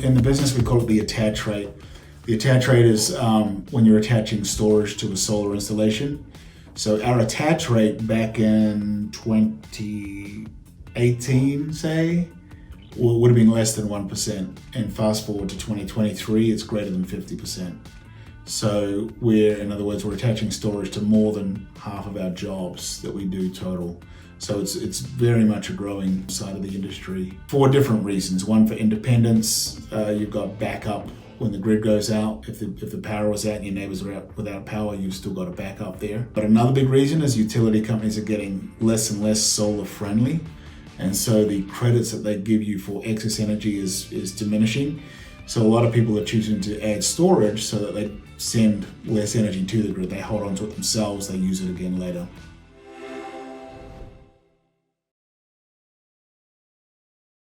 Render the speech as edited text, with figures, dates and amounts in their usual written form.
In the business, we call it the attach rate. The attach rate is when you're attaching storage to a solar installation. So our attach rate back in 2018, say, would have been less than 1%. And fast forward to 2023, it's greater than 50%. So in other words, we're attaching storage to more than half of our jobs that we do total. So it's very much a growing side of the industry for different reasons. One, for independence. You've got backup when the grid goes out. If the power was out and your neighbors are out without power, you've still got a backup there. But another big reason is utility companies are getting less and less solar friendly. And so the credits that they give you for excess energy is diminishing. So a lot of people are choosing to add storage so that they send less energy to the grid. They hold on to it themselves, they use it again later.